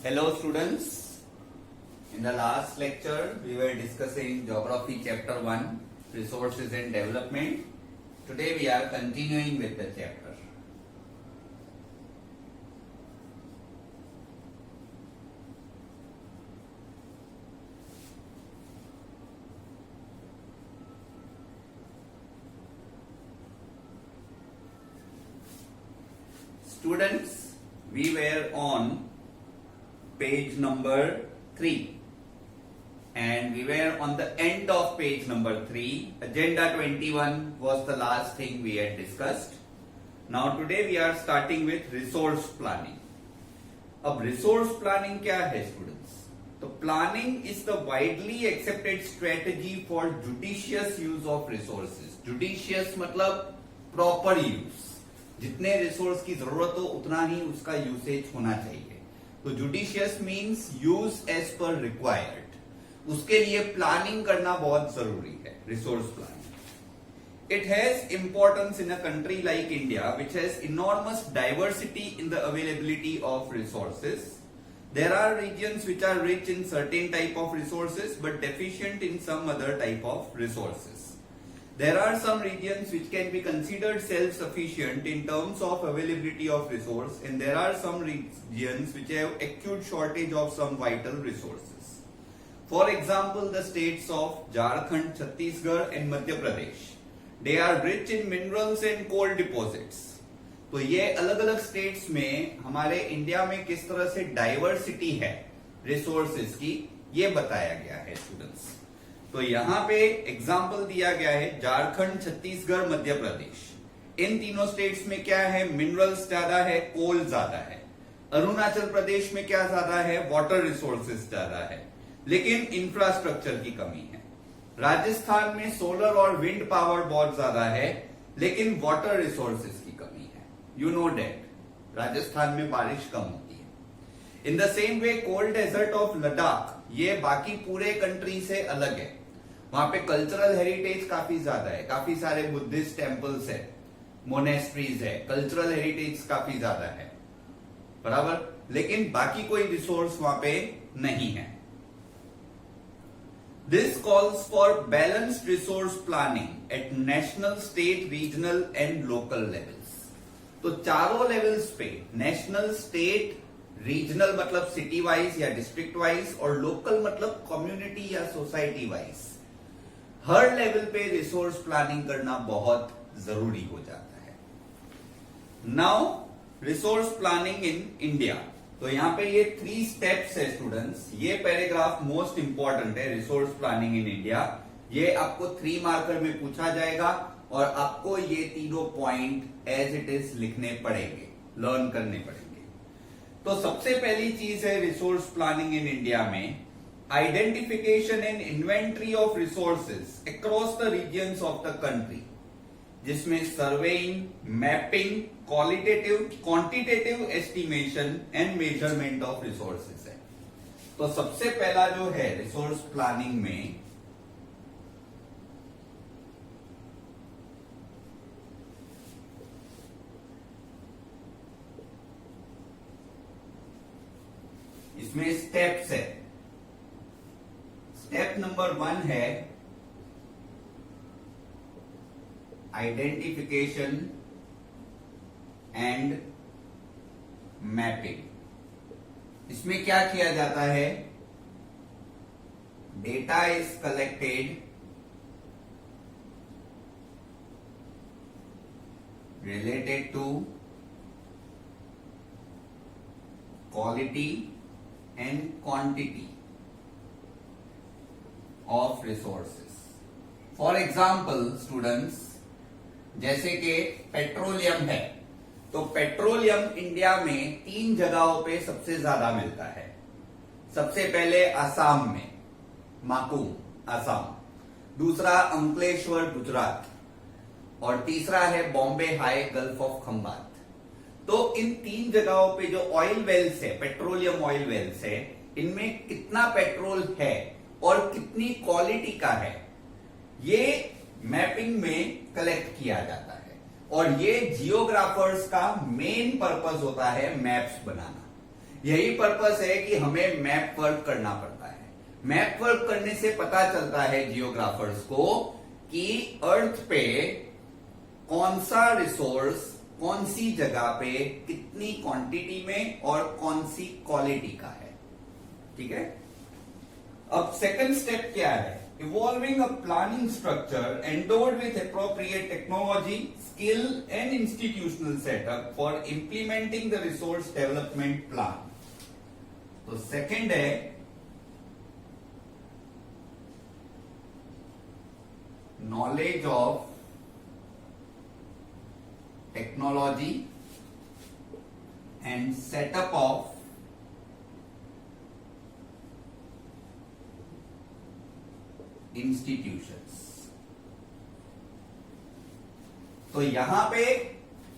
Hello students, in the last lecture we were discussing Geography chapter 1 Resources and Development. Today we are continuing with the chapter. Students, we were on page number 3 and we were on the end of page number 3. Agenda 21 was the last thing we had discussed. Now today we are starting with resource planning. अब resource planning क्या है students? तो planning is the widely accepted strategy for judicious use of resources. Judicious मतलब proper use. जितने resource की जरूरत हो उतना ही उसका यूसेज होना चाहिए. तो judicious means use as per required. उसके लिए प्लानिंग करना बहुत जरूरी है. Resource planning it has importance in a country like India which has enormous diversity in the availability of resources. There are regions which are rich in certain type of resources but deficient in some other type of resources. There are some regions which can be considered self-sufficient in terms of availability of resource, and there are some regions which have acute shortage of some vital resources. For example, the states of Jharkhand, Chhattisgarh and Madhya Pradesh. They are rich in minerals and coal deposits. तो ये अलग अलग states में हमारे India में किस तरह से डाइवर्सिटी है रिसोर्सेज की, ये बताया गया है स्टूडेंट्स. तो यहां पे एग्जाम्पल दिया गया है झारखंड, छत्तीसगढ़, मध्य प्रदेश. इन तीनों स्टेट्स में क्या है? मिनरल्स ज्यादा है, कोल ज्यादा है. अरुणाचल प्रदेश में क्या ज्यादा है? वाटर रिसोर्सेज ज्यादा है, लेकिन इंफ्रास्ट्रक्चर की कमी है. राजस्थान में सोलर और विंड पावर बहुत ज्यादा है, लेकिन वाटर रिसोर्सेज की कमी है. यू नो डेट राजस्थान में बारिश कम होती है. In the same way cold desert of Ladakh ये बाकी पूरे कंट्री से अलग है. वहां पे कल्चरल हेरिटेज काफी ज्यादा है. काफी सारे बुद्धिस्ट टेम्पल्स है, मोनेस्ट्रीज है, कल्चरल हेरिटेज काफी ज्यादा है, बराबर. लेकिन बाकी कोई रिसोर्स वहां पे नहीं है. This calls for balanced resource planning at national, state, regional and local levels. तो चारों लेवल्स पे, नेशनल, स्टेट, रीजनल मतलब सिटी वाइज या डिस्ट्रिक्ट वाइज, और लोकल मतलब कम्युनिटी या सोसाइटी वाइज, हर लेवल पे रिसोर्स प्लानिंग करना बहुत जरूरी हो जाता है. Now resource planning in India. तो यहां पे ये 3 स्टेप्स है स्टूडेंट्स. ये पैराग्राफ मोस्ट इंपॉर्टेंट है, रिसोर्स प्लानिंग इन इंडिया. ये आपको 3 मार्कर में पूछा जाएगा और आपको ये तीनों पॉइंट एज इट इज लिखने पड़ेंगे, लर्न करने पड़ेंगे. तो सबसे पहली चीज है रिसोर्स प्लानिंग इन इंडिया में identification and inventory of resources across the regions of the country, जिसमें surveying, mapping, quantitative estimation and measurement of resources है. तो सबसे पहला जो है रिसोर्स प्लानिंग में इसमें स्टेप्स है. स्टेप नंबर 1 है आइडेंटिफिकेशन एंड मैपिंग. इसमें क्या किया जाता है? Data is collected related to quality and quantity of resources. For example students, जैसे कि पेट्रोलियम है, तो पेट्रोलियम इंडिया में 3 जगहों पे सबसे ज्यादा मिलता है. सबसे पहले असम में, माकुम असम. दूसरा अंकलेश्वर गुजरात, और तीसरा है Bombay high, gulf of Khambhat. तो इन 3 जगहों पे जो ऑयल वेल्स है, पेट्रोलियम ऑयल वेल्स है, इनमें कितना पेट्रोल है और कितनी क्वालिटी का है, ये मैपिंग में कलेक्ट किया जाता है. और ये जियोग्राफर्स का मेन पर्पस होता है मैप्स बनाना. यही पर्पस है कि हमें मैप वर्क करना पड़ता है। मैप वर्क करने से पता चलता है जियोग्राफर्स को कि अर्थ पे कौन सा रिसोर्स कौन सी जगह पे कितनी क्वांटिटी में और कौन सी क्वालिटी का है। ठीक है, अब सेकंड स्टेप क्या है? Evolving a planning structure endowed with appropriate technology, skill and institutional setup for implementing the resource development plan. तो सेकंड है knowledge of technology and setup of institutions। तो यहां पे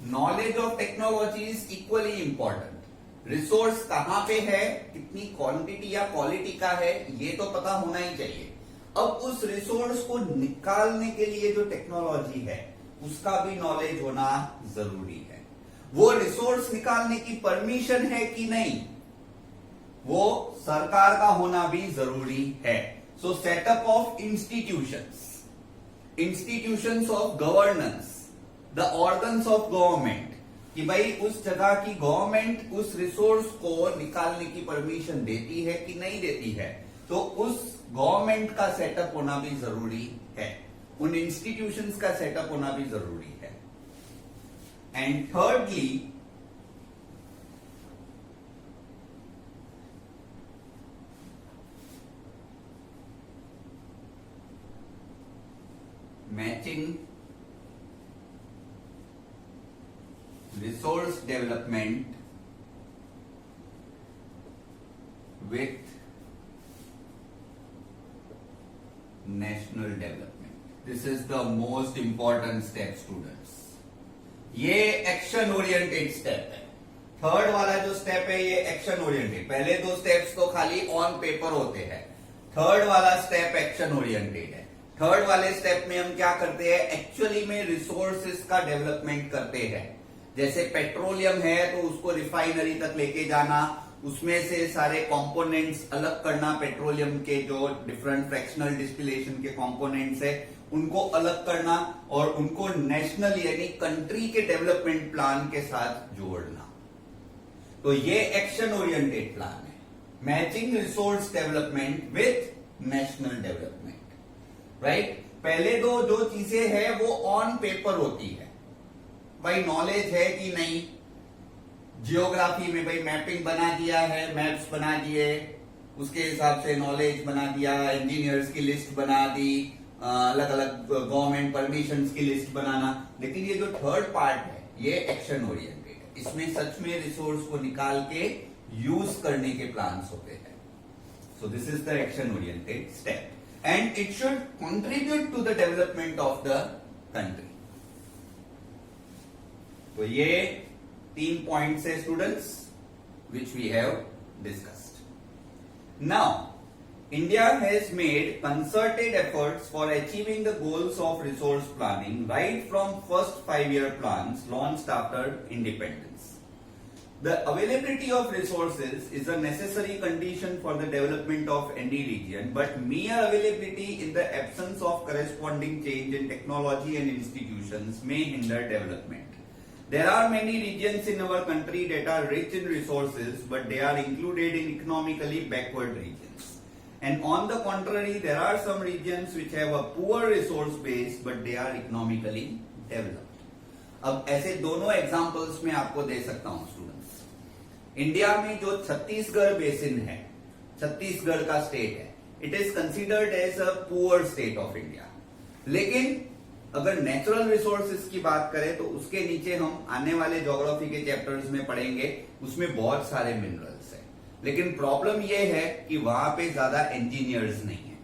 knowledge of technology is equally important. Resource कहां पे है, कितनी quantity या क्वालिटी का है, ये तो पता होना ही चाहिए। अब उस रिसोर्स को निकालने के लिए जो टेक्नोलॉजी है उसका भी नॉलेज होना जरूरी है। वो रिसोर्स निकालने की परमिशन है कि नहीं, वो सरकार का होना भी जरूरी है। So setup of institutions of governance, the organs of government, कि भाई उस जगह की गवर्नमेंट उस रिसोर्स को निकालने की परमिशन देती है कि नहीं देती है, तो उस गवर्नमेंट का सेटअप होना भी जरूरी है, उन इंस्टीट्यूशंस का सेटअप होना भी जरूरी है। And thirdly, matching resource development with national development. This is the most important step students. ये एक्शन ओरिएंटेड स्टेप है। थर्ड वाला जो स्टेप है ये एक्शन ओरिएंटेड। पहले दो स्टेप्स तो खाली ऑन पेपर होते हैं, थर्ड वाला स्टेप एक्शन ओरिएंटेड है। थर्ड वाले स्टेप में हम क्या करते हैं, एक्चुअली में रिसोर्सेस का डेवलपमेंट करते हैं। जैसे पेट्रोलियम है तो उसको रिफाइनरी तक लेके जाना, उसमें से सारे कंपोनेंट्स अलग करना, पेट्रोलियम के जो डिफरेंट फ्रैक्शनल डिस्टिलेशन के कंपोनेंट्स है उनको अलग करना और उनको नेशनल यानी कंट्री के डेवलपमेंट प्लान के साथ जोड़ना। तो ये एक्शन ओरिएंटेड प्लान है, matching resource development with national development. Right, पहले दो जो चीजें हैं वो ऑन पेपर होती है, भाई नॉलेज है कि नहीं, जियोग्राफी में भाई मैपिंग बना दिया है, मैप्स बना दिए, उसके हिसाब से नॉलेज बना दिया, इंजीनियर्स की लिस्ट बना दी, अलग अलग गवर्नमेंट परमिशंस की लिस्ट बनाना। लेकिन ये जो थर्ड पार्ट है ये एक्शन ओरिएंटेड है, इसमें सच में रिसोर्स को निकाल के यूज करने के प्लान्स होते हैं। So this is the action oriented step and it should contribute to the development of the country. तो ये 3 पॉइंट्स है students which we have discussed. Now, India has made concerted efforts for achieving the goals of resource planning right from first 5-year plans launched after independence. The availability of resources is a necessary condition for the development of any region, but mere availability in the absence of corresponding change in technology and institutions may hinder development. There are many regions in our country that are rich in resources, but they are included in economically backward regions. And on the contrary, there are some regions which have a poor resource base, but they are economically developed. अब ऐसे दोनों examples में आपको दे सकता हूं students. India में जो Chhattisgarh basin है, छत्तीसगढ़ का स्टेट है, it is considered as a poor state of India. लेकिन अगर नेचुरल रिसोर्सेज की बात करें तो उसके नीचे हम आने वाले ज्योग्राफी के चैप्टर्स में पढ़ेंगे, उसमें बहुत सारे मिनरल्स हैं। लेकिन प्रॉब्लम यह है कि वहां पे ज्यादा इंजीनियर्स नहीं है,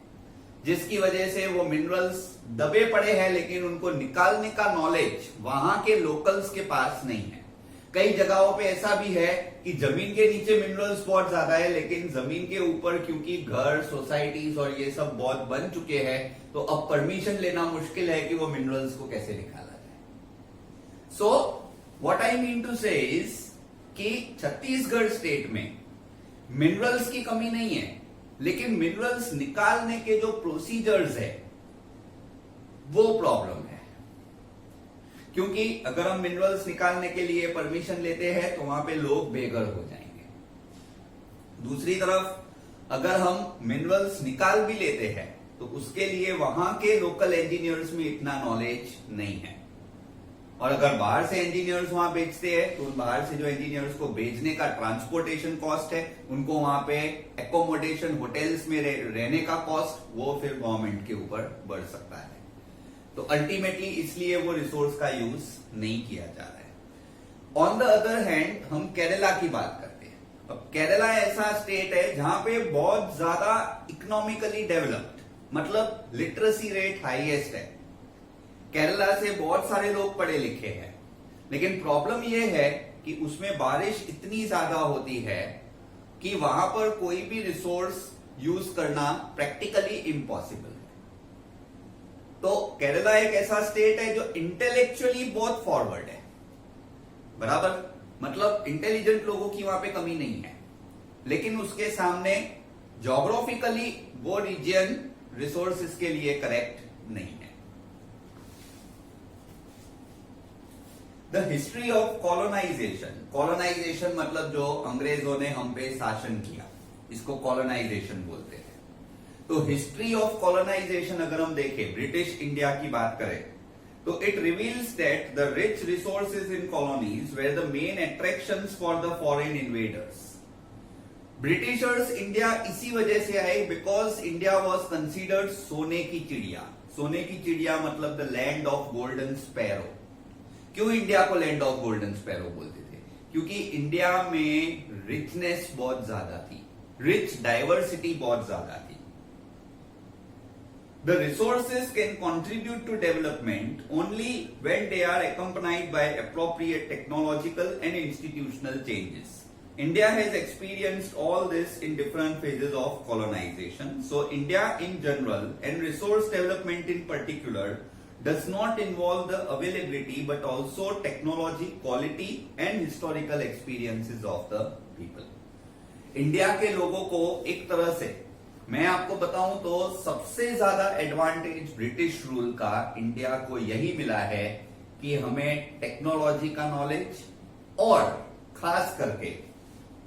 जिसकी वजह से वो मिनरल्स दबे पड़े हैं, लेकिन उनको निकालने का नॉलेज वहां के लोकल्स के पास नहीं है। कई जगहों पे ऐसा भी है कि जमीन के नीचे मिनरल्स बहुत ज्यादा है, लेकिन जमीन के ऊपर क्योंकि घर, सोसाइटीज और ये सब बहुत बन चुके हैं, तो अब परमिशन लेना मुश्किल है कि वो मिनरल्स को कैसे निकाला जाए। So what I mean to say is कि छत्तीसगढ़ स्टेट में मिनरल्स की कमी नहीं है, लेकिन मिनरल्स निकालने के जो प्रोसीजर्स है वो प्रॉब्लम है। क्योंकि अगर हम मिनरल्स निकालने के लिए परमिशन लेते हैं तो वहां पे लोग बेघर हो जाएंगे। दूसरी तरफ अगर हम मिनरल्स निकाल भी लेते हैं तो उसके लिए वहां के लोकल इंजीनियर्स में इतना नॉलेज नहीं है, और अगर बाहर से इंजीनियर्स वहां बेचते हैं तो उन बाहर से जो इंजीनियर्स को भेजने का ट्रांसपोर्टेशन कॉस्ट है, उनको वहां पे एकोमोडेशन होटल्स में रहने का कॉस्ट, वो फिर गवर्नमेंट के ऊपर बढ़ सकता है। तो अल्टीमेटली इसलिए वो रिसोर्स का यूज नहीं किया जा रहा है। ऑन द अदर हैंड हम केरला की बात करते हैं। अब केरला ऐसा स्टेट है जहां पे बहुत ज्यादा इकोनॉमिकली डेवलप्ड, मतलब लिटरेसी रेट हाईएस्ट है। केरला से बहुत सारे लोग पढ़े लिखे हैं, लेकिन प्रॉब्लम यह है कि उसमें बारिश इतनी ज्यादा होती है कि वहां पर कोई भी रिसोर्स यूज करना प्रैक्टिकली इम्पॉसिबल है। तो केरला एक ऐसा स्टेट है जो इंटेलेक्चुअली बहुत फॉरवर्ड है, बराबर, मतलब इंटेलिजेंट लोगों की वहां पे कमी नहीं है, लेकिन उसके सामने ज्योग्राफिकली वो रीजन रिसोर्सेज के लिए करेक्ट नहीं है। The history of colonization, colonization मतलब जो अंग्रेजों ने हम पे शासन किया, इसको कॉलोनाइजेशन बोलते हैं। तो हिस्ट्री ऑफ कॉलोनाइजेशन अगर हम देखें, ब्रिटिश इंडिया की बात करें, तो it reveals that the rich resources in colonies were the main attractions for the foreign invaders. Britishers India इसी वजह से आए बिकॉज इंडिया वॉज कंसिडर्ड सोने की चिड़िया। सोने की चिड़िया मतलब the land of golden sparrow. क्यों इंडिया को लैंड ऑफ गोल्डन स्पैरो बोलते थे? क्योंकि इंडिया में रिचनेस बहुत ज्यादा थी, रिच डाइवर्सिटी बहुत ज्यादा थी। The resources can contribute to development only when they are accompanied by appropriate technological and institutional changes. India has experienced all this in different phases of colonization. So India in general and resource development in particular does not involve the availability but also technology, quality and historical experiences of the people. India के लोगों को एक तरह से मैं आपको बताऊं तो सबसे ज्यादा एडवांटेज ब्रिटिश रूल का इंडिया को यही मिला है कि हमें टेक्नोलॉजी का नॉलेज और खास करके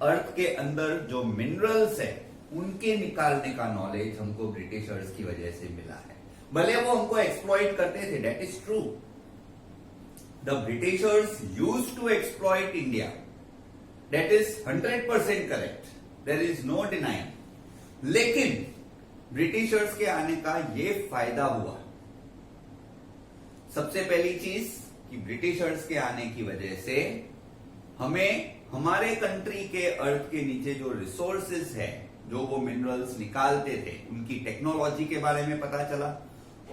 अर्थ के अंदर जो मिनरल्स है उनके निकालने का नॉलेज हमको ब्रिटिशर्स की वजह से मिला है। भले वो हमको एक्सप्लॉइट करते थे, that is true, the Britishers used to exploit India, that is 100% correct, there is no denying. लेकिन ब्रिटिशर्स के आने का ये फायदा हुआ, सबसे पहली चीज कि ब्रिटिशर्स के आने की वजह से हमें हमारे कंट्री के अर्थ के नीचे जो रिसोर्सेज है, जो वो मिनरल्स निकालते थे, उनकी टेक्नोलॉजी के बारे में पता चला,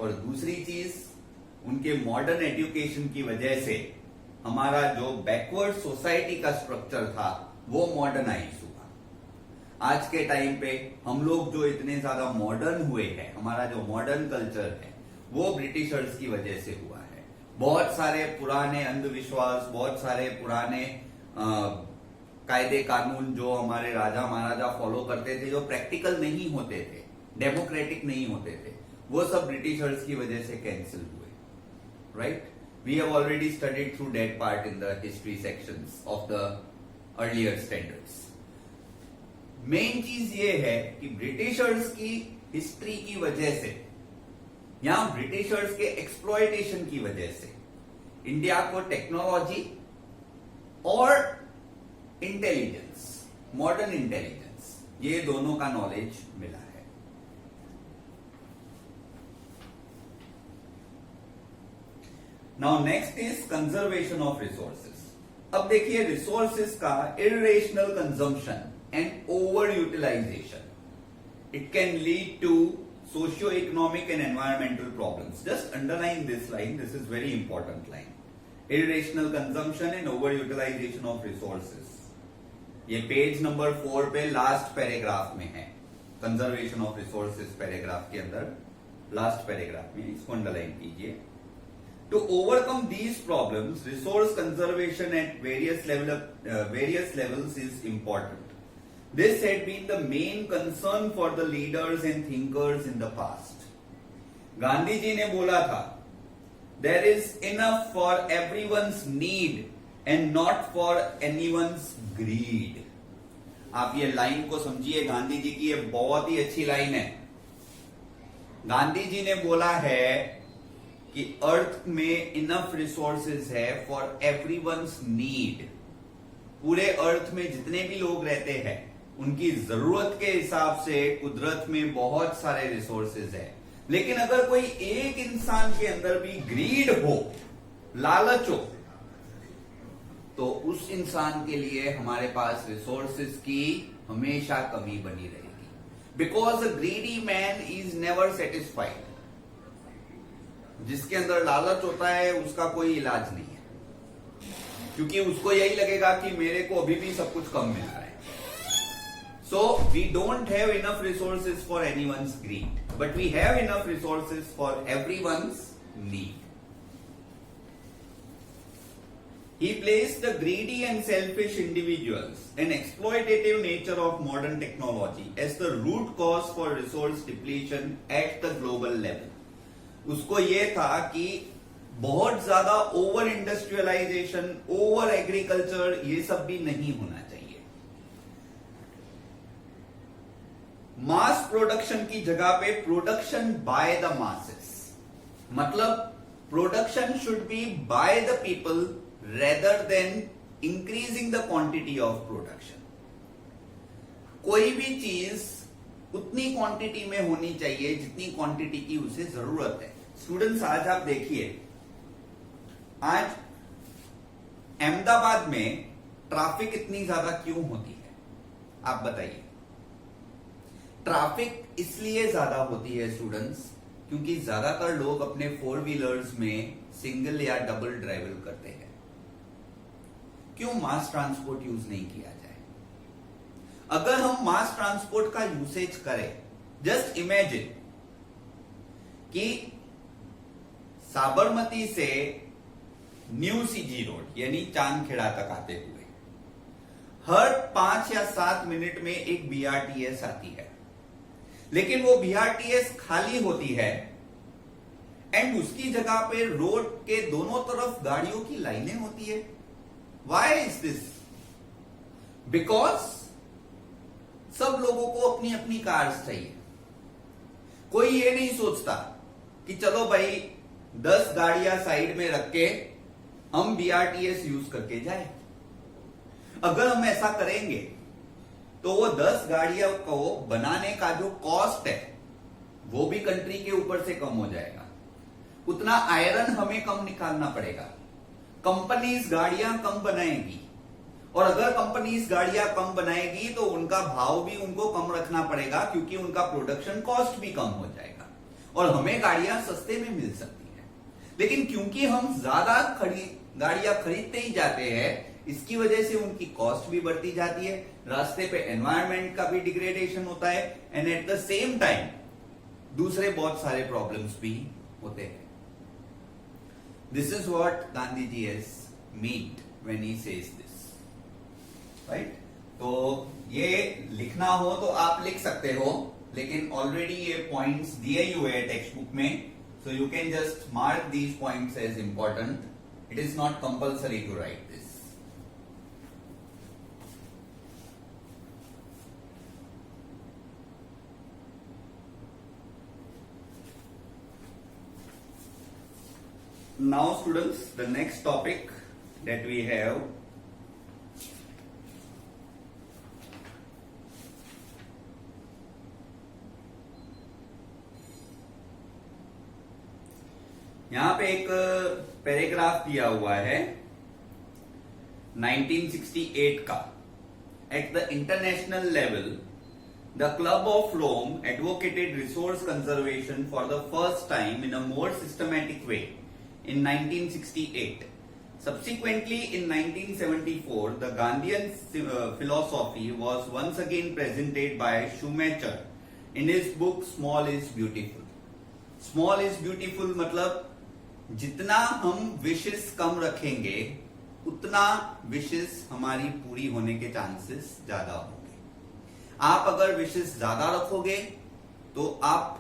और दूसरी चीज उनके मॉडर्न एजुकेशन की वजह से हमारा जो बैकवर्ड सोसाइटी का स्ट्रक्चर था वो मॉडर्नाइज हुआ। आज के टाइम पे हम लोग जो इतने ज्यादा मॉडर्न हुए हैं, हमारा जो मॉडर्न कल्चर है वो ब्रिटिशर्स की वजह से हुआ है। बहुत सारे पुराने अंधविश्वास, बहुत सारे पुराने कायदे कानून जो हमारे राजा महाराजा फॉलो करते थे, जो प्रैक्टिकल नहीं होते थे, डेमोक्रेटिक नहीं होते थे, वो सब ब्रिटिशर्स की वजह से कैंसिल हुए। Right, we have already studied through that part in the history sections of the earlier standards. Main चीज ये है कि ब्रिटिशर्स की हिस्ट्री की वजह से या ब्रिटिशर्स के एक्सप्लॉयटेशन की वजह से इंडिया को टेक्नोलॉजी और इंटेलिजेंस, मॉडर्न इंटेलिजेंस, ये दोनों का नॉलेज मिला है। Now next is conservation of resources. अब देखिए रिसोर्सेज का irrational consumption and overutilization, it can lead to socio-economic and environmental problems. Just underline this line, this is very important line. Irrational consumption and overutilization of resources. ये page number 4 पे last paragraph में है, conservation of resources paragraph के अंदर last paragraph में, इसको underline कीजिए। To overcome these problems, resource conservation at various levels is important. This had been the main concern for the leaders and thinkers in the past. Gandhi ji ने बोला था, there is enough for everyone's need and not for anyone's greed. आप ये line को समझिए, गांधी जी की ये बहुत ही अच्छी लाइन है. गांधी जी ने बोला है कि अर्थ में इनफ रिसोर्सेज है फॉर एवरीवन्स नीड. पूरे अर्थ में जितने भी लोग रहते हैं उनकी जरूरत के हिसाब से कुदरत में बहुत सारे रिसोर्सेज है. लेकिन अगर कोई एक इंसान के अंदर भी ग्रीड हो, लालच हो, तो उस इंसान के लिए हमारे पास रिसोर्सेज की हमेशा कमी बनी रहेगी. Because a greedy man is never satisfied. जिसके अंदर लालच होता है उसका कोई इलाज नहीं है, क्योंकि उसको यही लगेगा कि मेरे को अभी भी सब कुछ कम मिल रहा है. So we don't have enough resources for anyone's greed, but we have enough resources for everyone's need. He placed the greedy and selfish individuals and exploitative nature of modern technology as the root cause for resource depletion at the global level. उसको ये था कि बहुत ज्यादा over industrialisation, over agriculture, ये सब भी नहीं होना चाहिए. मास प्रोडक्शन की जगह पे प्रोडक्शन बाय द मासेस, मतलब production should be by the people rather than increasing the quantity of production. कोई भी चीज उतनी क्वांटिटी में होनी चाहिए जितनी क्वांटिटी की उसे जरूरत है. स्टूडेंट्स, आज आप देखिए, आज अहमदाबाद में ट्रैफिक इतनी ज्यादा क्यों होती है, आप बताइए. ट्रैफिक इसलिए ज्यादा होती है स्टूडेंट्स क्योंकि ज्यादातर लोग अपने 4 व्हीलर्स में सिंगल या डबल ड्राइवल करते हैं. क्यों मास ट्रांसपोर्ट यूज नहीं किया जाए? अगर हम मास ट्रांसपोर्ट का यूसेज करें, जस्ट इमेजिन कि साबरमती से न्यू सीजी रोड यानी चांदखेड़ा तक आते हुए हर 5 या 7 मिनट में एक बीआरटीएस आती है, लेकिन वो बीआरटीएस खाली होती है एंड उसकी जगह पे रोड के दोनों तरफ गाड़ियों की लाइनें होती है. Why is this? बिकॉज सब लोगों को अपनी अपनी कार्स चाहिए. कोई ये नहीं सोचता कि चलो भाई 10 गाड़ियां साइड में रख के हम बीआरटीएस यूज करके जाए. अगर हम ऐसा करेंगे तो वो 10 गाड़ियों को बनाने का जो कॉस्ट है वो भी कंट्री के ऊपर से कम हो जाएगा. उतना आयरन हमें कम निकालना पड़ेगा. कंपनीज गाड़ियां कम बनाएगी, और अगर कंपनीज गाड़ियां कम बनाएगी तो उनका भाव भी उनको कम रखना पड़ेगा, क्योंकि उनका प्रोडक्शन कॉस्ट भी कम हो जाएगा और हमें गाड़ियां सस्ते में मिल सकती है. लेकिन क्योंकि हम ज्यादा गाड़ियां खरीदते ही जाते हैं, इसकी वजह से उनकी कॉस्ट भी बढ़ती जाती है, रास्ते पे एनवायरनमेंट का भी डिग्रेडेशन होता है, and at the same time दूसरे बहुत सारे प्रॉब्लम्स भी होते हैं. This is what Gandhi ji has meaned when he says this, right? तो ये लिखना हो तो आप लिख सकते हो, लेकिन ऑलरेडी ये पॉइंट्स दिए हुए हैं टेक्स्ट बुक में, so you can just mark these points as important. It is not compulsory to write this. Now students, the next topic that we have यहां पे एक पैराग्राफ दिया हुआ है 1968 का. At the international level, the Club of Rome advocated resource conservation for the first time in a more systematic way in 1968. Subsequently, in 1974, the Gandhian philosophy was once again presented by Schumacher in his book Small is Beautiful. Small is Beautiful मतलब जितना हम विशेष कम रखेंगे उतना विशेष हमारी पूरी होने के chances ज्यादा होंगे. आप अगर विशेष ज्यादा रखोगे तो आप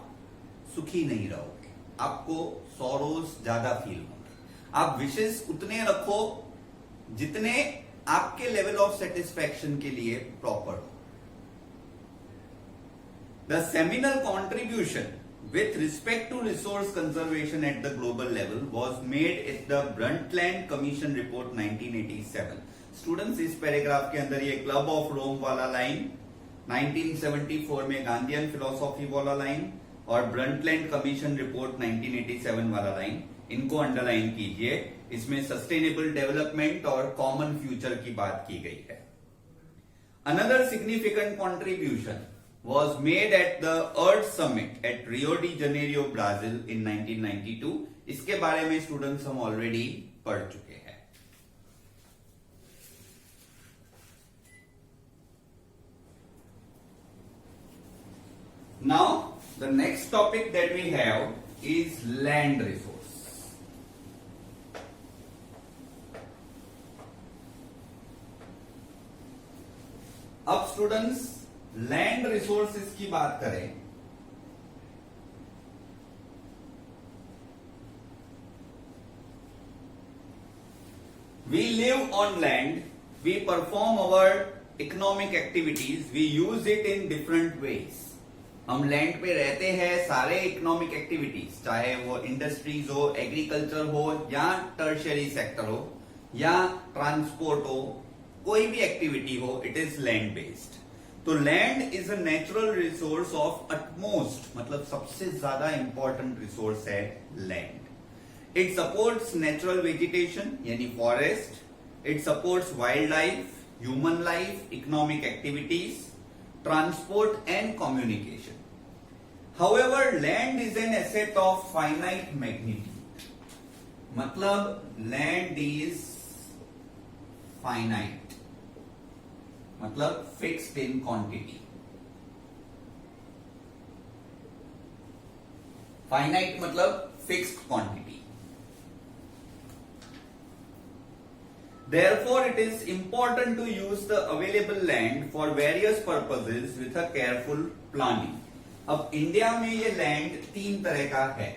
सुखी नहीं रहोगे, आपको सॉरोज ज्यादा फील होंगे। आप विशेष उतने रखो जितने आपके लेवल ऑफ सेटिस्फैक्शन के लिए प्रॉपर हो। The seminal contribution with respect to resource conservation at the global level was made at the Brundtland Commission Report 1987. Students, इस पैराग्राफ के अंदर ये क्लब ऑफ रोम वाला लाइन, 1974 में गांधीयन फिलोसॉफी वाला लाइन और ब्रंटलैंड कमीशन रिपोर्ट 1987 वाला line, इनको अंडरलाइन कीजिए। इसमें सस्टेनेबल डेवलपमेंट और कॉमन फ्यूचर की बात की गई है। Another significant contribution was made at the Earth Summit at Rio de Janeiro, Brazil in 1992. इसके बारे में स्टूडेंट्स हम ऑलरेडी पढ़ चुके हैं। Now the next topic that we have is land resource. अब स्टूडेंट्स लैंड रिसोर्सेज की बात करें we live on land, we perform our economic activities, we use it in different ways. हम लैंड पे रहते हैं, सारे इकोनॉमिक एक्टिविटीज चाहे वो इंडस्ट्रीज हो, एग्रीकल्चर हो या टर्शियरी सेक्टर हो या ट्रांसपोर्ट हो, कोई भी एक्टिविटी हो, इट इज लैंड बेस्ड। तो land is a natural resource of utmost, मतलब सबसे ज्यादा इंपॉर्टेंट रिसोर्स है land. It supports natural vegetation यानी forest, it supports wild life, human life, economic activities, transport and communication. However land is an asset of finite magnitude, मतलब land is finite, मतलब fixed in quantity. Finite मतलब fixed quantity. Therefore, it is important to use the available land for various purposes with a careful planning. अब India में ये land तीन तरह का है,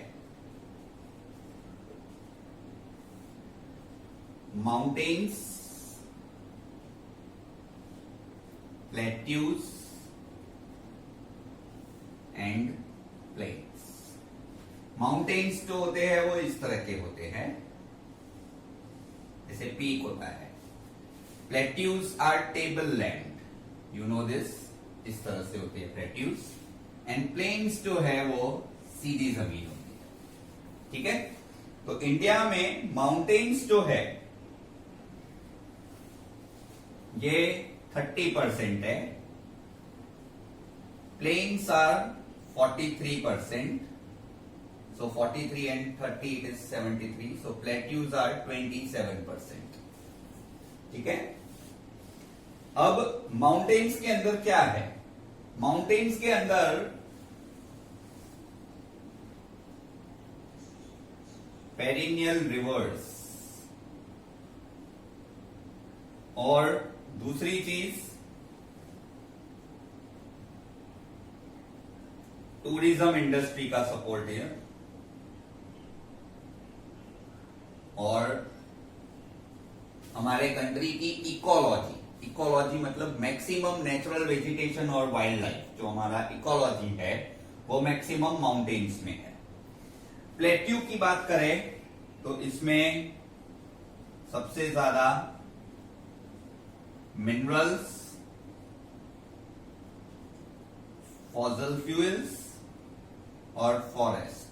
mountains, plateaus and plains. Mountains जो होते हैं वो इस तरह के होते हैं, जैसे पीक होता है। Plateaus are table land, you know this, इस तरह से होते हैं प्लेट्यूज। एंड प्लेन्स जो है वो सीधी जमीन होती है, ठीक है। तो इंडिया में माउंटेन्स जो है ये 30% है, planes are 43%, so 43 and 30 it is 73, so plateaus are 27%, ठीक है। अब माउंटेन्स के अंदर क्या है? माउंटेन्स के अंदर पेरिनियल रिवर्स और दूसरी चीज टूरिज्म इंडस्ट्री का सपोर्ट है, और हमारे कंट्री की इकोलॉजी। इकोलॉजी मतलब मैक्सिमम नेचुरल वेजिटेशन और वाइल्ड लाइफ, जो हमारा इकोलॉजी है वो मैक्सिमम माउंटेन्स में है। प्लेट्यू की बात करें तो इसमें सबसे ज्यादा मिनरल्स, फॉसिल फ्यूल्स और फॉरेस्ट,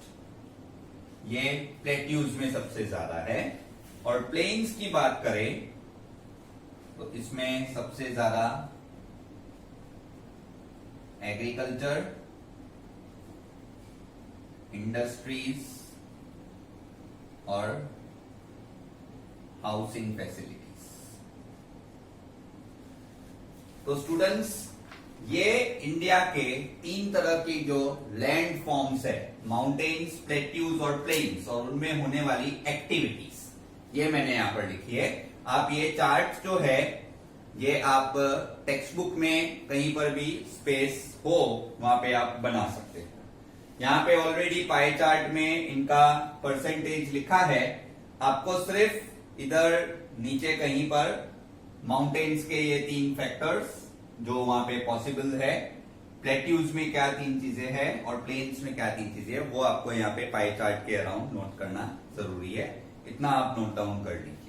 ये प्लेट्यूज में सबसे ज्यादा है। और प्लेन्स की बात करें तो इसमें सबसे ज्यादा एग्रीकल्चर, इंडस्ट्रीज और हाउसिंग फैसिलिटीज। तो स्टूडेंट्स, ये इंडिया के तीन तरह की जो लैंड फॉर्म्स है, माउंटेन्स, प्लेट्यूज और प्लेन्स, और उनमें होने वाली एक्टिविटीज, ये मैंने यहां पर लिखी है। आप ये चार्ट जो है ये आप टेक्स्ट बुक में कहीं पर भी स्पेस हो वहां पे आप बना सकते हैं। यहाँ पे ऑलरेडी पाई चार्ट में इनका परसेंटेज लिखा है, आपको सिर्फ इधर नीचे कहीं पर माउंटेन्स के ये 3 फैक्टर्स जो वहां पे पॉसिबल है, प्लेट्यूज में क्या 3 चीजें हैं और प्लेन्स में क्या 3 चीजें हैं, वो आपको यहाँ पे पाई चार्ट के अराउंड नोट करना जरूरी है। इतना आप नोट डाउन कर लीजिए।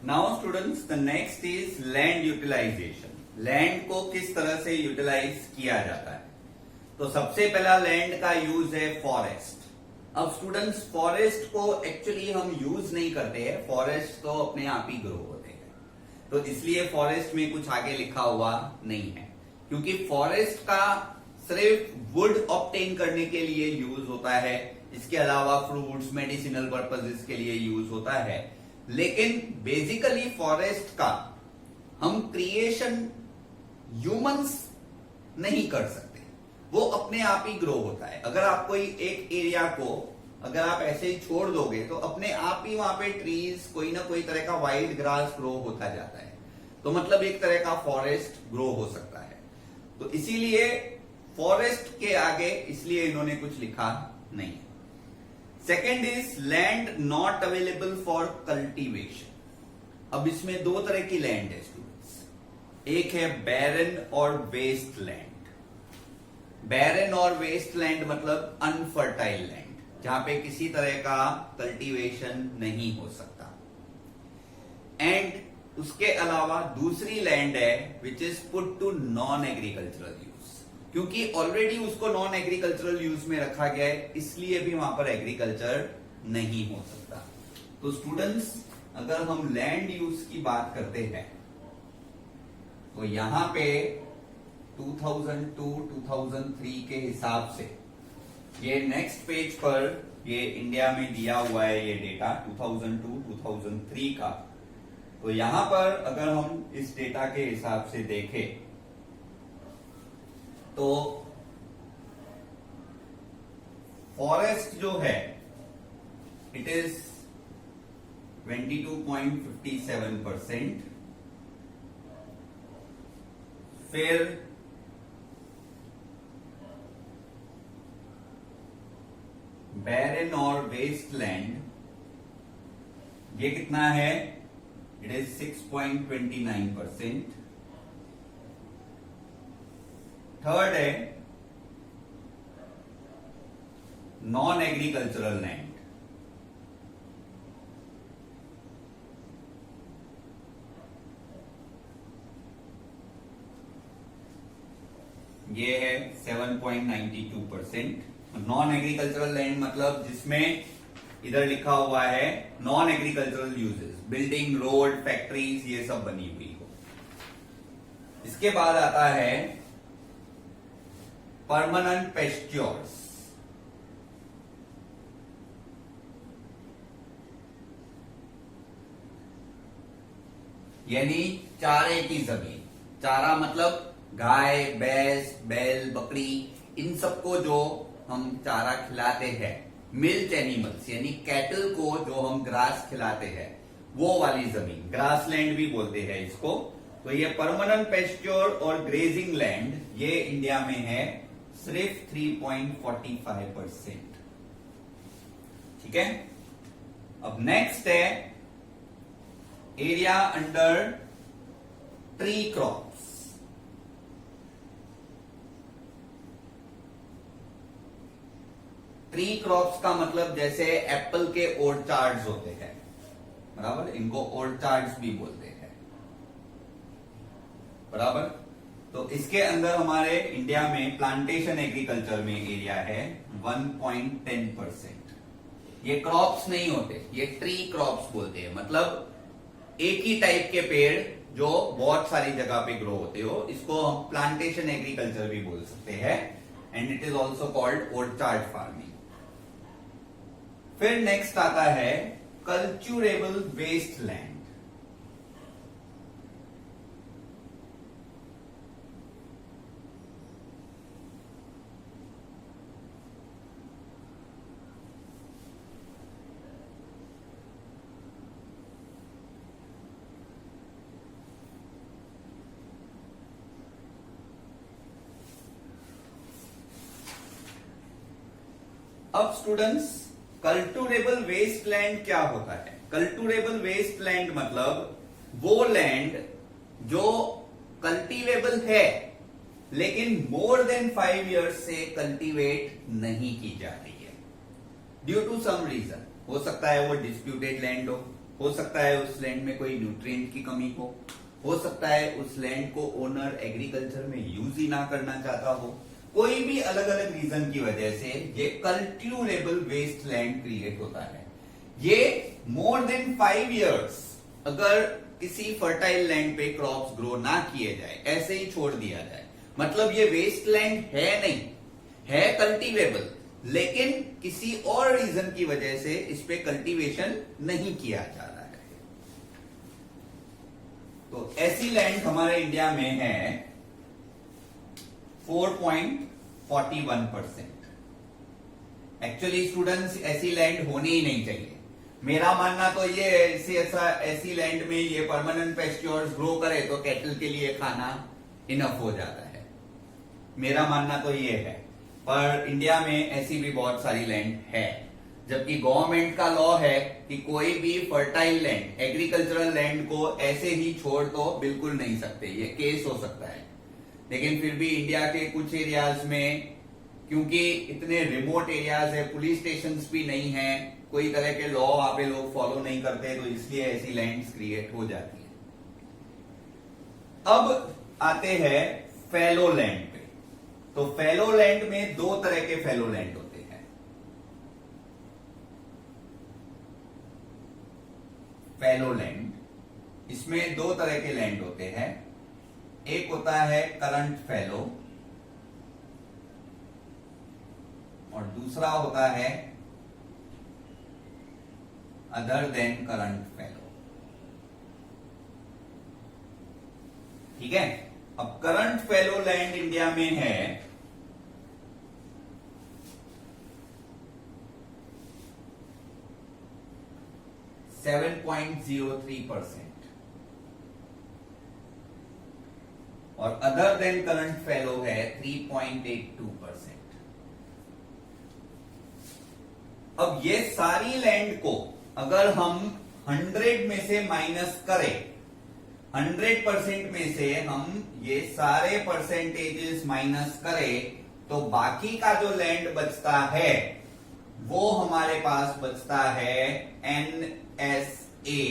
Now students, the next is land utilization. Land को किस तरह से यूटिलाइज किया जाता है? तो सबसे पहला लैंड का यूज है फॉरेस्ट। अब स्टूडेंट्स, फॉरेस्ट को एक्चुअली हम यूज नहीं करते हैं, फॉरेस्ट तो अपने आप ही ग्रो होते हैं, तो इसलिए फॉरेस्ट में कुछ आगे लिखा हुआ नहीं है, क्योंकि फॉरेस्ट का सिर्फ वुड ऑब्टेन करने के लिए यूज होता है। इसके अलावा फ्रूट्स, मेडिसिनल पर्पजेस के लिए यूज होता है। लेकिन बेसिकली फॉरेस्ट का हम क्रिएशन ह्यूमंस नहीं कर सकते, वो अपने आप ही ग्रो होता है। अगर आप कोई एक एरिया को अगर आप ऐसे ही छोड़ दोगे तो अपने आप ही वहां पे ट्रीज, कोई ना कोई तरह का वाइल्ड ग्रास ग्रो होता जाता है, तो मतलब एक तरह का फॉरेस्ट ग्रो हो सकता है। तो इसीलिए फॉरेस्ट के आगे इसलिए इन्होंने कुछ लिखा नहीं है। Second is land not available for cultivation. अब इसमें 2 तरह की लैंड है स्टूडेंट्स, एक है बैरन और वेस्ट लैंड। बैरन और वेस्ट लैंड मतलब अनफर्टाइल लैंड, जहां पे किसी तरह का कल्टीवेशन नहीं हो सकता। एंड उसके अलावा दूसरी लैंड है which is put to non agricultural use, क्योंकि ऑलरेडी उसको नॉन एग्रीकल्चरल यूज में रखा गया है, इसलिए भी वहां पर एग्रीकल्चर नहीं हो सकता। तो स्टूडेंट्स, अगर हम लैंड यूज की बात करते हैं तो यहां पे 2002-2003 के हिसाब से ये नेक्स्ट पेज पर ये इंडिया में दिया हुआ है ये डेटा 2002-2003 का। तो यहां पर अगर हम इस डेटा के हिसाब से देखें तो फॉरेस्ट जो है इट इज 22.57%। फिर बैरन और वेस्ट लैंड ये कितना है? It is 6.29%। थर्ड है नॉन एग्रीकल्चरल लैंड, ये है 7.92%। नॉन एग्रीकल्चरल लैंड मतलब जिसमें इधर लिखा हुआ है non agricultural uses, building, road, factories ये सब बनी हुई हो। इसके बाद आता है परमानेंट पेस्ट्योर्स, यानी चारे की जमीन। चारा मतलब गाय, भैंस, बैल, बकरी, इन सबको जो हम चारा खिलाते हैं। मिल्क एनिमल्स यानी कैटल को जो हम ग्रास खिलाते हैं, वो वाली जमीन ग्रासलैंड भी बोलते हैं इसको। तो ये परमानेंट पेस्ट्योर और ग्रेजिंग लैंड ये इंडिया में है सिर्फ 3.45%। ठीक है। अब नेक्स्ट है area under tree crops. Tree crops का मतलब जैसे एप्पल के ऑर्चार्ड्स होते हैं, बराबर, इनको ऑर्चार्ड्स भी बोलते हैं, बराबर। तो इसके अंदर हमारे इंडिया में प्लांटेशन एग्रीकल्चर में एरिया है 1.10%। ये क्रॉप्स नहीं होते, ये ट्री क्रॉप्स बोलते हैं, मतलब एक ही टाइप के पेड़ जो बहुत सारी जगह पे ग्रो होते हो, इसको हम प्लांटेशन एग्रीकल्चर भी बोल सकते हैं, and it is also called orchard farming. फिर नेक्स्ट आता है कल्चरेबल वेस्ट लैंड। अब स्टूडेंट्स, कल्टूरेबल वेस्ट लैंड क्या होता है? कल्टूरेबल वेस्ट लैंड मतलब वो लैंड जो कल्टीवेबल है लेकिन मोर देन 5 इयर्स से कल्टीवेट नहीं की जा रही है ड्यू टू सम रीजन। हो सकता है वो डिस्प्यूटेड लैंड हो सकता है उस लैंड में कोई न्यूट्रिएंट की कमी हो सकता है उस लैंड को ओनर एग्रीकल्चर में यूज ही ना करना चाहता हो, कोई भी अलग अलग रीजन की वजह से ये कल्ट्यूरेबल वेस्ट लैंड क्रिएट होता है। ये मोर देन 5 इयर्स अगर किसी फर्टाइल लैंड पे क्रॉप्स ग्रो ना किए जाए, ऐसे ही छोड़ दिया जाए, मतलब ये वेस्ट लैंड है नहीं, है कल्टीवेबल, लेकिन किसी और रीजन की वजह से इस पे कल्टीवेशन नहीं किया जा रहा है। तो ऐसी लैंड हमारे इंडिया में है 4.41%। एक्चुअली स्टूडेंट्स ऐसी लैंड होनी ही नहीं चाहिए। मेरा मानना तो ये ऐसी लैंड में ये परमानेंट पेस्ट्योर्स ग्रो करे तो कैटल के लिए खाना इनफ हो जाता है, मेरा मानना तो ये है। पर इंडिया में ऐसी भी बहुत सारी लैंड है, जबकि गवर्नमेंट का लॉ है कि कोई भी फर्टाइल लैंड, एग्रीकल्चरल लैंड को ऐसे ही छोड़ तो बिल्कुल नहीं सकते, ये केस हो सकता है। लेकिन फिर भी इंडिया के कुछ एरियाज में, क्योंकि इतने रिमोट एरियाज है, पुलिस स्टेशन भी नहीं है, कोई तरह के लॉ वहां पे लोग फॉलो नहीं करते, तो इसलिए ऐसी लैंड्स क्रिएट हो जाती है। अब आते हैं फैलो लैंड पे। तो फैलो लैंड में दो तरह के फैलो लैंड होते हैं। फैलो लैंड, इसमें दो तरह के लैंड होते हैं। एक होता है करंट फैलो और दूसरा होता है अदर देन करंट फैलो। ठीक है। अब करंट फैलो लैंड इंडिया में है 7.03% और अदर देन करंट फैलो है 3.82%। अब ये सारी लैंड को अगर हम 100 में से माइनस करें, 100% में से हम ये सारे परसेंटेजेस माइनस करें, तो बाकी का जो लैंड बचता है वो हमारे पास बचता है NSA।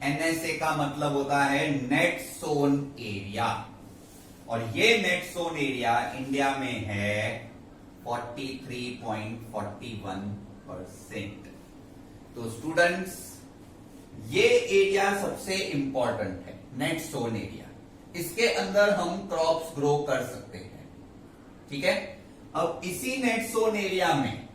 NSA का मतलब होता है नेट सोन एरिया, और ये नेट सोन एरिया इंडिया में है 43.41%। तो स्टूडेंट्स, ये एरिया सबसे इंपॉर्टेंट है, नेट सोन एरिया। इसके अंदर हम क्रॉप्स ग्रो कर सकते हैं। ठीक है। अब इसी नेट सोन एरिया में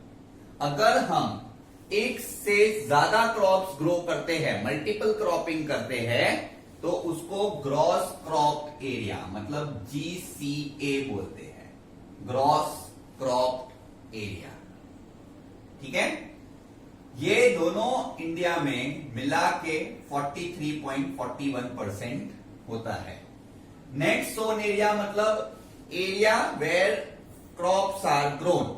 अगर हम एक से ज्यादा क्रॉप्स ग्रो करते हैं, मल्टीपल क्रॉपिंग करते हैं, तो उसको ग्रॉस क्रॉप एरिया मतलब GCA बोलते हैं, ग्रॉस क्रॉप एरिया। ठीक है। ये दोनों इंडिया में मिला के 43.41% होता है। नेट सोन एरिया मतलब area where crops are grown.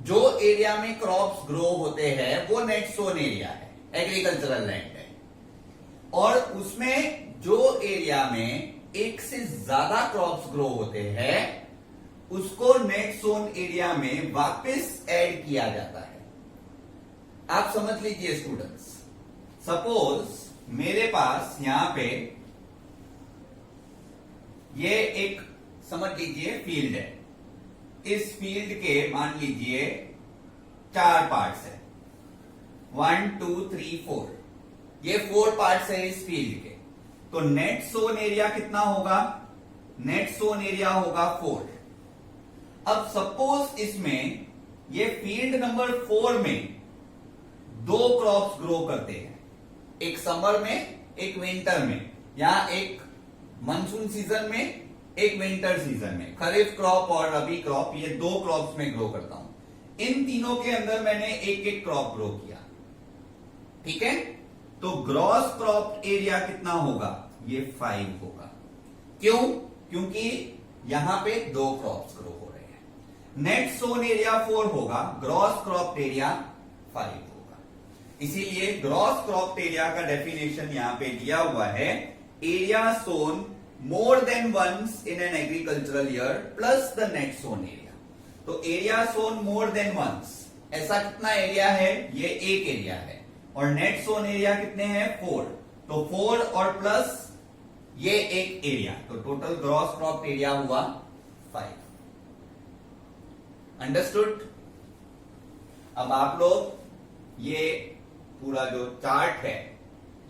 जो एरिया में क्रॉप्स ग्रो होते हैं वो नेट सोन एरिया है, एग्रीकल्चरल लैंड है। और उसमें जो एरिया में एक से ज्यादा क्रॉप्स ग्रो होते हैं उसको नेट सोन एरिया में वापस ऐड किया जाता है। आप समझ लीजिए स्टूडेंट्स, सपोज मेरे पास यहां पे ये एक समझ लीजिए फील्ड है। इस फील्ड के मान लीजिए 4 पार्ट्स है, 1 2 3 4, ये 4 पार्ट्स है इस फील्ड के। तो नेट सोन एरिया कितना होगा? नेट सोन एरिया होगा 4। अब सपोज इसमें ये फील्ड नंबर 4 में 2 क्रॉप्स ग्रो करते हैं, एक समर में एक विंटर में, या एक मानसून सीजन में एक विंटर सीजन में, खरीफ क्रॉप और रबी क्रॉप, ये 2 क्रॉप्स में ग्रो करता हूं। इन तीनों के अंदर मैंने एक एक क्रॉप ग्रो किया, ठीक है। तो ग्रॉस क्रॉप एरिया कितना होगा? ये 5 होगा। क्यों? क्योंकि यहां पे 2 क्रॉप्स ग्रो हो रहे हैं। नेट सोन एरिया 4 होगा, ग्रॉस क्रॉप एरिया 5 होगा। इसीलिए ग्रॉस क्रॉप एरिया का डेफिनेशन यहां पे दिया हुआ है, area Son more than once in an agricultural year plus the net sown area। तो एरिया सोन more than once, ऐसा कितना एरिया है? ये एक एरिया है। और नेट सोन एरिया कितने हैं? 4। तो 4 और प्लस ये एक एरिया, तो टोटल ग्रॉस क्रॉप एरिया हुआ 5। अंडरस्टूड? अब आप लोग ये पूरा जो चार्ट है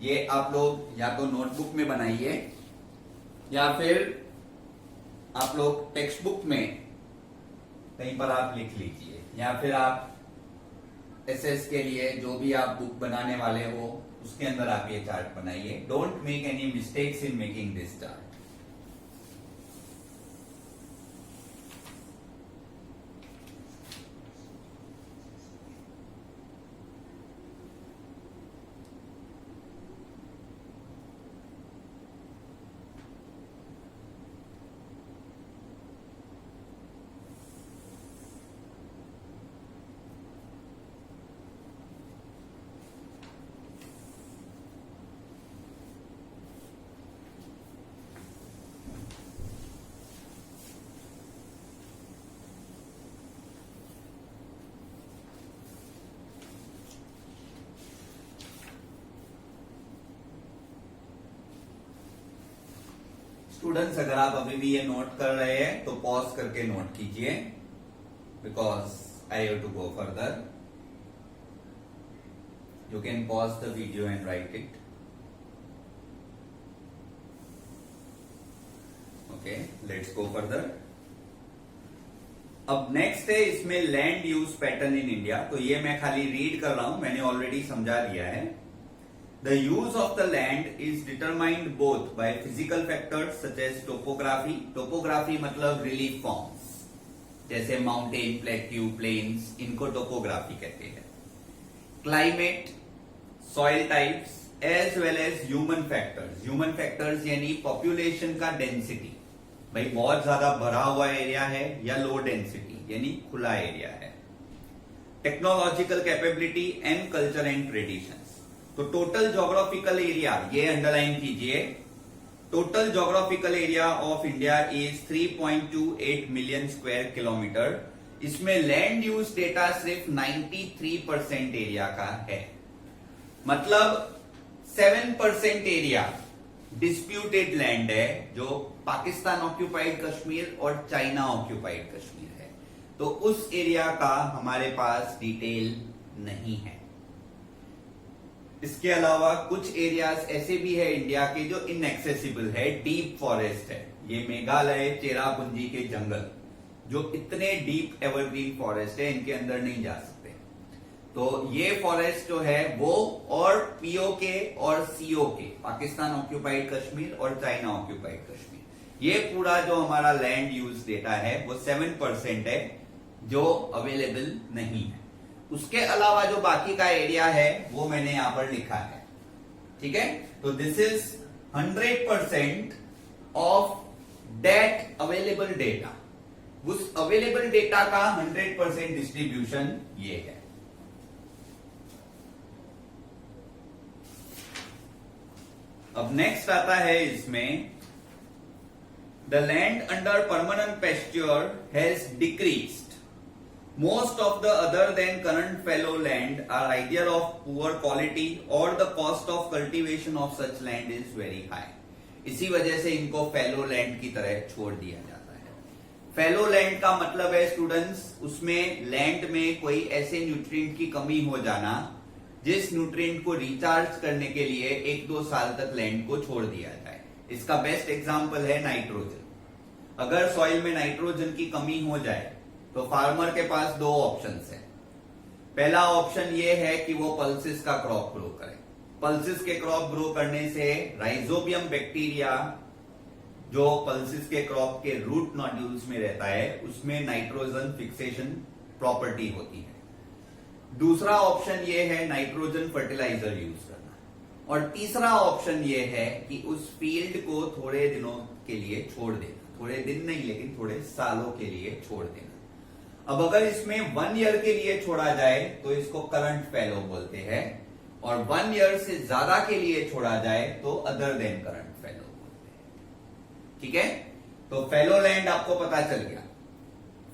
ये आप लोग या तो नोटबुक में बनाइए या फिर आप लोग टेक्स्ट बुक में कहीं पर आप लिख लीजिए, या फिर आप एसएस के लिए जो भी आप बुक बनाने वाले हो उसके अंदर आप ये चार्ट बनाइए। Don't make any mistakes in making this chart. Students, अगर आप अभी भी ये नोट कर रहे हैं तो पॉज करके नोट कीजिए, because I have to go further. You can pause the video and write it. Okay, let's go further. अब नेक्स्ट है इसमें land use pattern in India. तो ये मैं खाली रीड कर रहा हूं, मैंने ऑलरेडी समझा दिया है। The use of the land is determined both by physical factors such as topography। topography मतलब relief forms, जैसे mountain, plateau, plains, इनको topography कहते हैं। climate, soil types, as well as human factors। human factors यानी population का density, भाई बहुत ज्यादा भरा हुआ एरिया है या लो डेंसिटी यानी खुला एरिया है। Technological capability and culture and traditions. तो टोटल जोग्राफिकल एरिया, ये अंडरलाइन कीजिए, total geographical area of India is 3.28 million square kilometre. इसमें लैंड यूज डेटा सिर्फ 93% एरिया का है, मतलब 7% एरिया डिस्प्यूटेड लैंड है, जो पाकिस्तान ऑक्यूपाइड कश्मीर और चाइना ऑक्यूपाइड कश्मीर है। तो उस एरिया का हमारे पास डिटेल नहीं है। इसके अलावा कुछ एरियाज ऐसे भी है इंडिया के जो इनएक्सेसिबल है, डीप फॉरेस्ट है। ये मेघालय चेरापूंजी के जंगल जो इतने डीप एवरग्रीन फॉरेस्ट है, इनके अंदर नहीं जा सकते। तो ये फॉरेस्ट जो है वो और पीओके और सीओके, पाकिस्तान ऑक्यूपाइड कश्मीर और चाइना ऑक्यूपाइड कश्मीर, ये पूरा जो हमारा लैंड यूज डेटा है वो 7% है जो अवेलेबल नहीं है। उसके अलावा जो बाकी का एरिया है वो मैंने यहां पर लिखा है, ठीक है। तो this is 100% of that available data, उस अवेलेबल डेटा का 100% डिस्ट्रीब्यूशन ये है। अब नेक्स्ट आता है इसमें, the land under permanent pasture has decreased. Most of the other than current fallow land are either of poor quality or the cost of cultivation of such land is very high. इसी वजह से इनको fallow land की तरह छोड़ दिया जाता है। फैलो लैंड का मतलब है स्टूडेंट्स, उसमें लैंड में कोई ऐसे न्यूट्रिएंट की कमी हो जाना जिस न्यूट्रिएंट को रिचार्ज करने के लिए 1-2 साल तक लैंड को छोड़ दिया जाए। इसका बेस्ट एग्जांपल है नाइट्रोजन। अगर सॉइल में नाइट्रोजन की कमी हो जाए तो फार्मर के पास 2 ऑप्शंस हैं। पहला ऑप्शन ये है कि वो पल्सिस का क्रॉप ग्रो करे। पल्सिस के क्रॉप ग्रो करने से राइजोबियम बैक्टीरिया जो पल्सिस के क्रॉप के रूट नोड्यूल्स में रहता है, उसमें नाइट्रोजन फिक्सेशन प्रॉपर्टी होती है। दूसरा ऑप्शन ये है नाइट्रोजन फर्टिलाइजर यूज करना, और तीसरा ऑप्शन ये है कि उस फील्ड को थोड़े दिनों के लिए छोड़ देना। थोड़े दिन नहीं, लेकिन थोड़े सालों के लिए छोड़ देना। अब अगर इसमें 1 ईयर के लिए छोड़ा जाए तो इसको करंट फैलो बोलते हैं, और 1 ईयर से ज्यादा के लिए छोड़ा जाए तो अदर देन करंट फैलो बोलते हैं। ठीक है, तो फैलो लैंड आपको पता चल गया।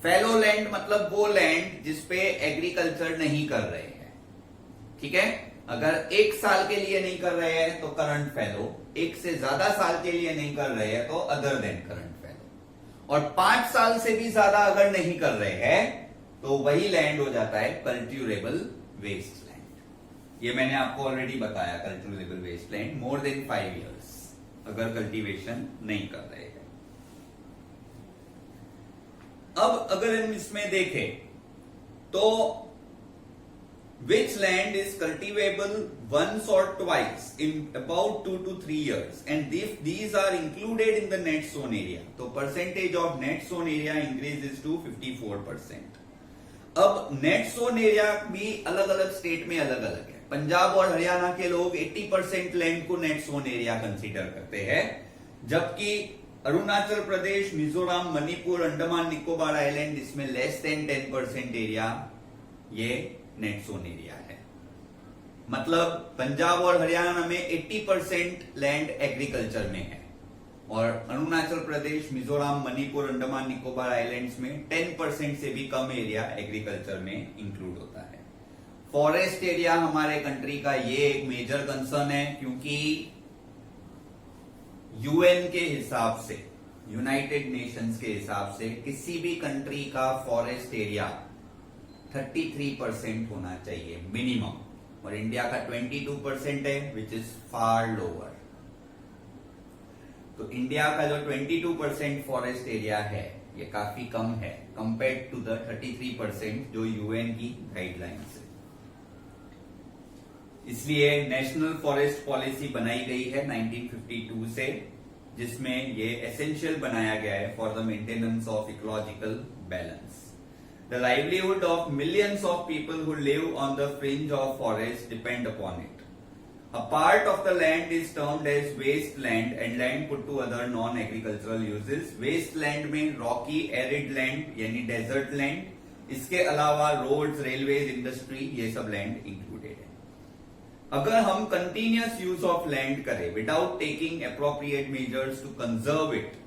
फैलो लैंड मतलब वो लैंड जिसपे एग्रीकल्चर नहीं कर रहे हैं। ठीक है, अगर 1 साल के लिए नहीं कर रहे हैं तो करंट फैलो, 1 से ज्यादा साल के लिए नहीं कर रहे हैं तो अदर देन करंट, और 5 साल से भी ज्यादा अगर नहीं कर रहे हैं तो वही लैंड हो जाता है कल्ट्यूरेबल वेस्ट लैंड। ये मैंने आपको ऑलरेडी बताया, culturable waste land more than 5 years अगर कल्टीवेशन नहीं कर रहे हैं। अब अगर हम इसमें देखें तो which land is cultivable once or twice in about 2 to 3 years, and these are included in the net sown area. तो percentage of net sown area increases to 54%. अब net sown area भी अलग अलग स्टेट में अलग अलग है। पंजाब और हरियाणा के लोग 80% लैंड को net sown area कंसीडर करते हैं, जबकि अरुणाचल प्रदेश, मिजोरम, मणिपुर, अंडमान निकोबार आइलैंड, इसमें लेस देन 10% एरिया ये नेट सोन एरिया है। मतलब पंजाब और हरियाणा में 80% लैंड एग्रीकल्चर में है, और अरुणाचल प्रदेश, मिजोरम, मणिपुर, अंडमान निकोबार आइलैंड्स में 10% से भी कम एरिया एग्रीकल्चर में इंक्लूड होता है। फॉरेस्ट एरिया हमारे कंट्री का ये एक मेजर कंसर्न है, क्योंकि यूएन के हिसाब से, यूनाइटेड नेशंस के हिसाब से किसी भी कंट्री का फॉरेस्ट एरिया 33% होना चाहिए मिनिमम, और इंडिया का 22% है, विच इज फार लोअर। तो इंडिया का जो 22% फॉरेस्ट एरिया है ये काफी कम है कंपेयर्ड टू द 33% जो यूएन की गाइडलाइंस है। इसलिए नेशनल फॉरेस्ट पॉलिसी बनाई गई है 1952 से, जिसमें ये एसेंशियल बनाया गया है for the maintenance of ecological balance. The livelihood of millions of people who live on the fringe of forests depend upon it. A part of the land is termed as wasteland and land put to other non-agricultural uses. Wasteland में rocky, arid land यानी desert land, इसके अलावा roads, railways, industry ये सब land included है। अगर हम continuous use of land करें without taking appropriate measures to conserve it,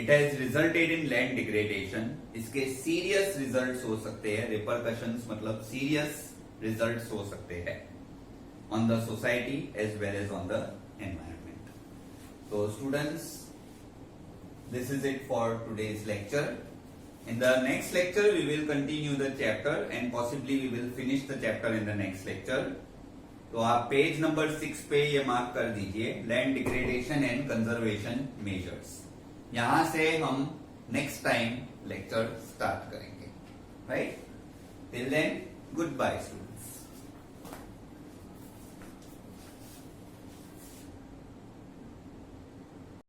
it has resulted in land degradation. इसके serious results हो सकते हैं, repercussions मतलब serious results हो सकते हैं on the society as well as on the environment. So students, this is it for today's lecture. In the next lecture we will continue the chapter and possibly we will finish the chapter in the next lecture. तो आप page number 6 पे ये mark कर दीजिए, land degradation and conservation measures. यहां से हम next time lecture start करेंगे, right? Till then, good bye student.